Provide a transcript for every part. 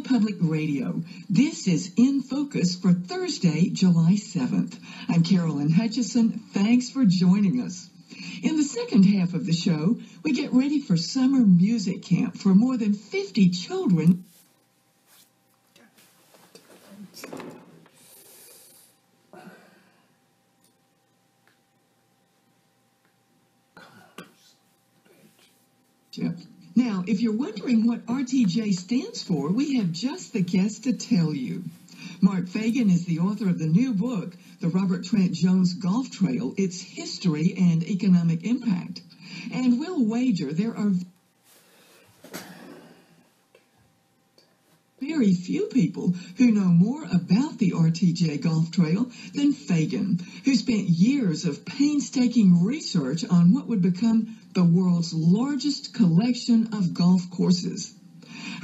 Public Radio. This is In Focus for Thursday, July 7th. I'm Carolyn Hutchison. Thanks for joining us. In the second half of the show, we get ready for summer music camp for more than 50 children. Now, if you're wondering what RTJ stands for, we have just the guest to tell you. Mark Fagan is the author of the new book, The Robert Trent Jones Golf Trail, Its History and Economic Impact. And we'll wager there are very few people who know more about the RTJ Golf Trail than Fagan, who spent years of painstaking research on what would become the world's largest collection of golf courses.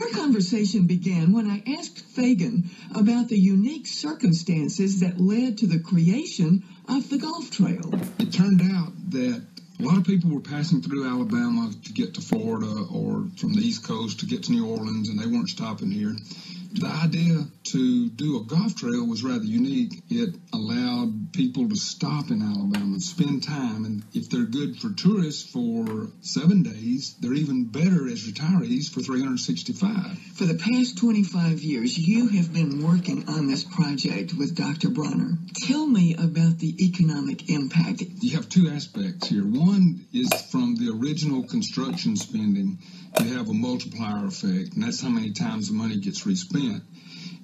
Our conversation began when I asked Fagan about the unique circumstances that led to the creation of the golf trail. It turned out that a lot of people were passing through Alabama to get to Florida or from the East Coast to get to New Orleans, and they weren't stopping here. The idea to do a golf trail was rather unique. It allowed people to stop in Alabama, spend time, and if they're good for tourists for 7 days, they're even better as retirees for 365. For the past 25 years, you have been working on this project with Dr. Bronner. Tell me about the economic impact. You have two aspects here. One is from the original construction spending, you have a multiplier effect, and that's how many times the money gets respent.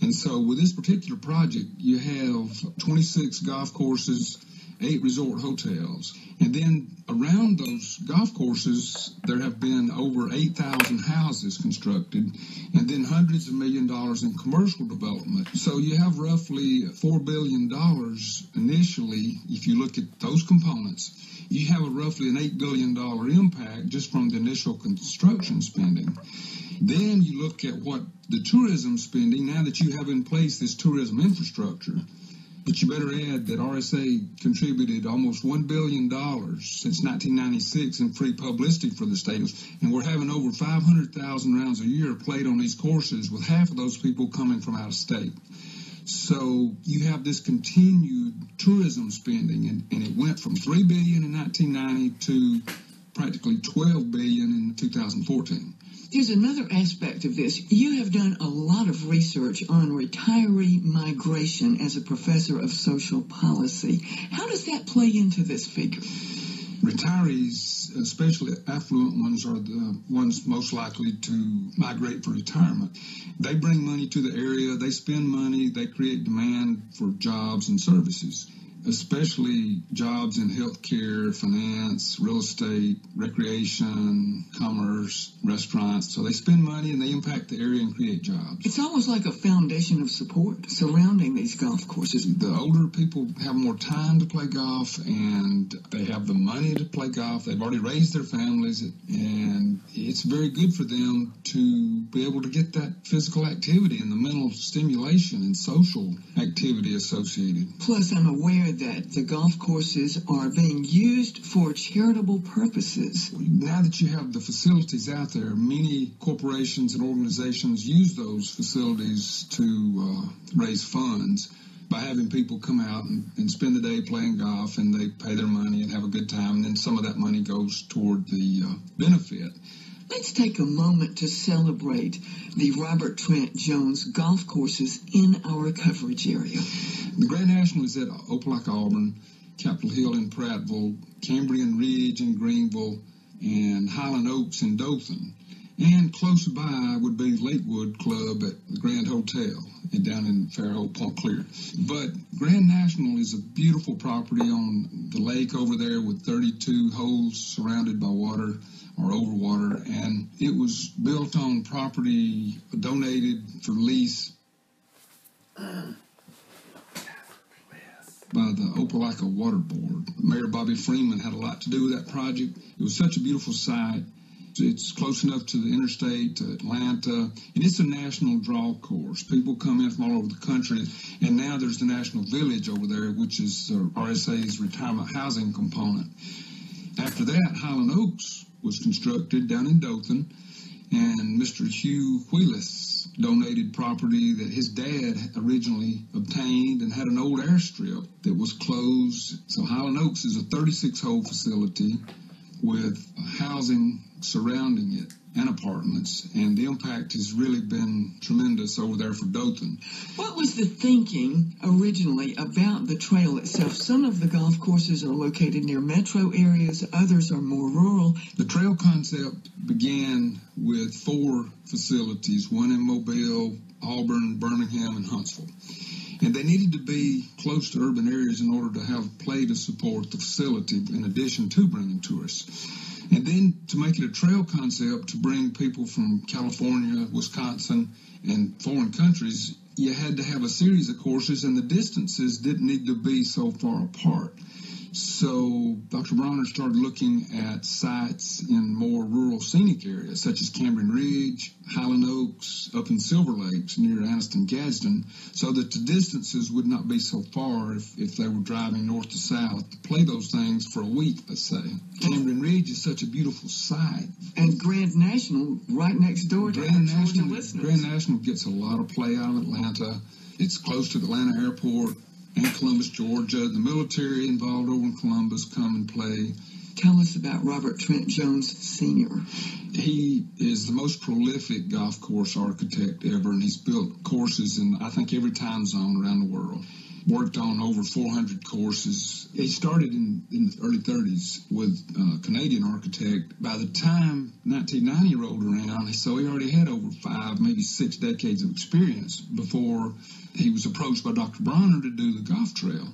And so with this particular project, you have 26 golf courses, 8 resort hotels. And then around those golf courses, there have been over 8,000 houses constructed, and then hundreds of $1 millions in commercial development. So you have roughly $4 billion initially, if you look at those components. You have roughly an $8 billion impact just from the initial construction spending. Then you look at what the tourism spending, now that you have in place this tourism infrastructure, but you better add that RSA contributed almost $1 billion since 1996 in free publicity for the state. And we're having over 500,000 rounds a year played on these courses, with half of those people coming from out of state. So you have this continued tourism spending, and it went from $3 billion in 1990 to practically $12 billion in 2014. There's another aspect of this. You have done a lot of research on retiree migration as a professor of social policy. How does that play into this figure? Retirees, especially affluent ones, are the ones most likely to migrate for retirement. They bring money to the area, they spend money, they create demand for jobs and services, especially jobs in healthcare, finance, real estate, recreation, commerce, restaurants. So they spend money and they impact the area and create jobs. It's almost like a foundation of support surrounding these golf courses. The older people have more time to play golf, and they have the money to play golf. They've already raised their families, and it's very good for them to be able to get that physical activity and the mental stimulation and social activity associated. Plus, I'm aware that the golf courses are being used for charitable purposes. Now that you have the facilities out there, many corporations and organizations use those facilities to raise funds by having people come out and spend the day playing golf, and they pay their money and have a good time, and then some of that money goes toward the benefit. Let's take a moment to celebrate the Robert Trent Jones golf courses in our coverage area. The Grand National is at Opelika, Auburn, Capitol Hill in Prattville, Cambrian Ridge in Greenville, and Highland Oaks in Dothan. And close by would be Lakewood Club at the Grand Hotel and down in Fairhope, Point Clear. But Grand National is a beautiful property on the lake over there with 32 holes surrounded by water or over water, and it was built on property donated for lease by the Opelika Water Board. Mayor Bobby Freeman had a lot to do with that project. It was such a beautiful site. It's close enough to the interstate, to Atlanta, and it's a national draw course. People come in from all over the country, and now there's the National Village over there, which is RSA's retirement housing component. After that, Highland Oaks was constructed down in Dothan, And Mr. Hugh Wheelis donated property that his dad originally obtained and had an old airstrip that was closed. So Highland Oaks is a 36-hole facility with housing surrounding it and apartments, and the impact has really been tremendous over there for Dothan. What was the thinking originally about the trail itself? Some of the golf courses are located near metro areas, others are more rural. The trail concept began with 4 facilities, one in Mobile, Auburn, Birmingham, and Huntsville. And they needed to be close to urban areas in order to have play to support the facility, in addition to bringing tourists. And then to make it a trail concept, to bring people from California, Wisconsin, and foreign countries, you had to have a series of courses, and the distances didn't need to be so far apart. So Dr. Bronner started looking at sites in more rural scenic areas, such as Cambrian Ridge, Highland Oaks, up in Silver Lakes near Anniston, Gadsden, so that the distances would not be so far if they were driving north to south to play those things for a week, let's say. Cambrian Ridge is such a beautiful site. And Grand National, right next door to Grand Georgia listeners. Grand National gets a lot of play out of Atlanta. It's close to the Atlanta airport and Columbus, Georgia. The military involved over in Columbus come and play. Tell us about Robert Trent Jones Sr. He is the most prolific golf course architect ever, and he's built courses in, I think, every time zone around the world. Worked on over 400 courses. He started in the early 30s with a Canadian architect. By the time 1990 rolled around, so he already had over 5, maybe 6 decades of experience before he was approached by Dr. Bronner to do the golf trail.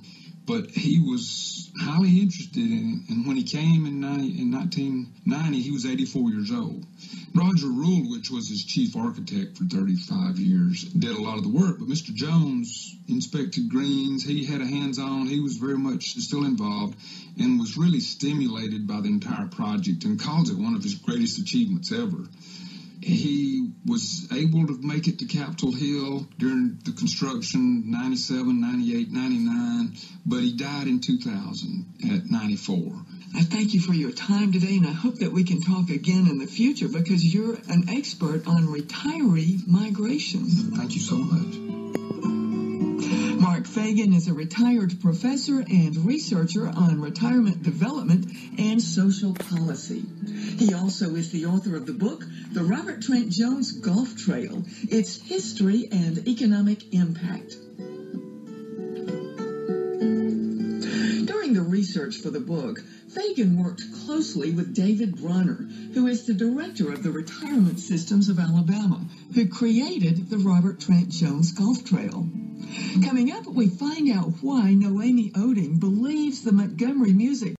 But he was highly interested in it, and when he came in 1990, he was 84 years old. Roger Rulewich was his chief architect for 35 years, did a lot of the work, but Mr. Jones inspected greens. He had a hands-on. He was very much still involved and was really stimulated by the entire project and calls it one of his greatest achievements ever. He was able to make it to Capitol Hill during the construction, 97, 98, 99, but he died in 2000 at 94. I thank you for your time today, and I hope that we can talk again in the future because you're an expert on retiree migration. Thank you so much. Mark Fagan is a retired professor and researcher on retirement development and social policy. He also is the author of the book, The Robert Trent Jones Golf Trail, Its History and Economic Impact. During the research for the book, Fagan worked closely with David Bronner, who is the director of the Retirement Systems of Alabama, who created the Robert Trent Jones Golf Trail. Coming up, we find out why Noemi Oding believes the Montgomery music